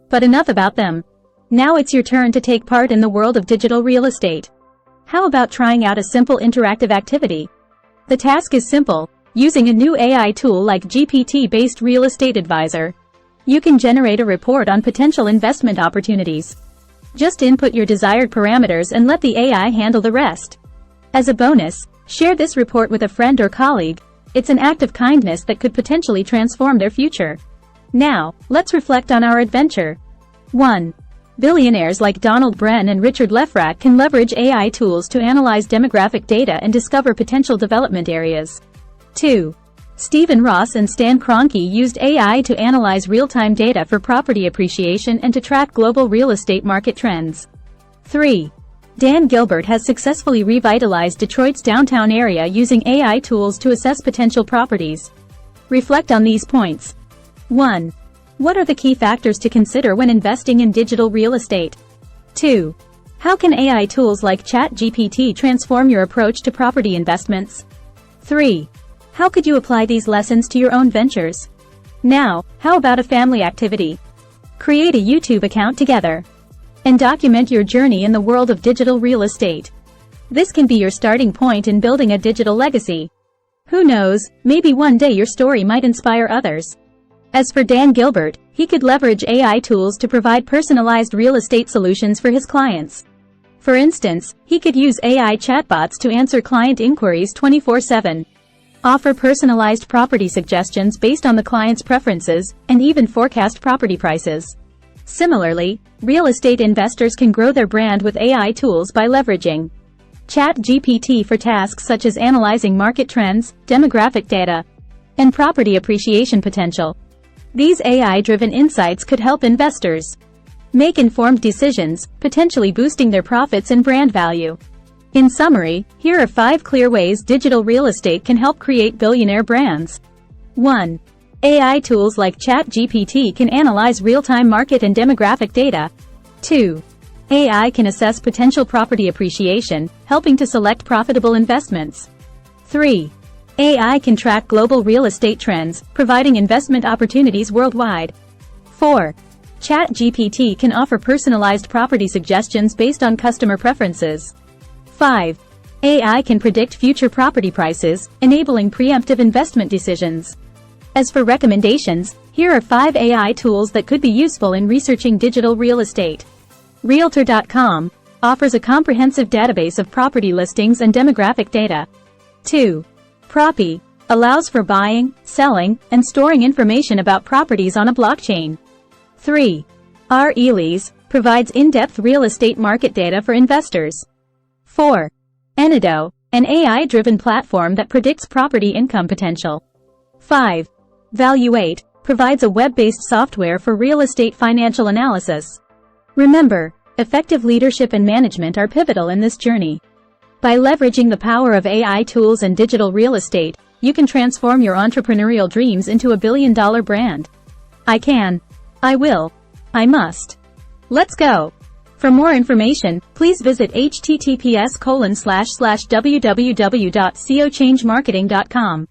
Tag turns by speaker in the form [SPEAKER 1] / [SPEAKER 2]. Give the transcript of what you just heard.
[SPEAKER 1] But enough about them. Now it's your turn to take part in the world of digital real estate. How about trying out a simple interactive activity? The task is simple. Using a new AI tool like GPT-based Real Estate Advisor, you can generate a report on potential investment opportunities. Just input your desired parameters and let the AI handle the rest. As a bonus, share this report with a friend or colleague. It's an act of kindness that could potentially transform their future. Now, let's reflect on our adventure. 1. Billionaires like Donald Bren and Richard Lefrak can leverage AI tools to analyze demographic data and discover potential development areas. 2. Ross and Stan Kroenke used AI to analyze real-time data for property appreciation and to track global real estate market trends. 3. Gilbert has successfully revitalized Detroit's downtown area using AI tools to assess potential properties. Reflect on these points. 1. What are the key factors to consider when investing in digital real estate? 2. How can AI tools like Chat GPT transform your approach to property investments? 3. How could you apply these lessons to your own ventures? Now, how about a family activity? Create a YouTube account together and document your journey in the world of digital real estate. This can be your starting point in building a digital legacy. Who knows, maybe one day your story might inspire others. As for Gilbert, he could leverage AI tools to provide personalized real estate solutions for his clients. For instance, he could use AI chatbots to answer client inquiries 24/7. Offer personalized property suggestions based on the client's preferences, and even forecast property prices. Similarly, real estate investors can grow their brand with AI tools by leveraging Chat GPT for tasks such as analyzing market trends, demographic data, and property appreciation potential. These AI-driven insights could help investors make informed decisions, potentially boosting their profits and brand value. In summary, here are 5 clear ways digital real estate can help create billionaire brands. 1. AI tools like Chat GPT can analyze real-time market and demographic data. 2. AI can assess potential property appreciation, helping to select profitable investments. 3. AI can track global real estate trends, providing investment opportunities worldwide. 4. Chat GPT can offer personalized property suggestions based on customer preferences. 5. AI can predict future property prices, enabling preemptive investment decisions. As for recommendations, here are 5 AI tools that could be useful in researching digital real estate. Realtor.com offers a comprehensive database of property listings and demographic data. 2. Propy allows for buying, selling, and storing information about properties on a blockchain. 3. RELEAS provides in-depth real estate market data for investors. 4. Enido, an AI-driven platform that predicts property income potential. 5. Valuate provides a web-based software for real estate financial analysis. Remember, effective leadership and management are pivotal in this journey. By leveraging the power of AI tools and digital real estate, you can transform your entrepreneurial dreams into a billion-dollar brand. I can. I will. I must. Let's go. For more information, please visit https://www.cochangemarketing.com.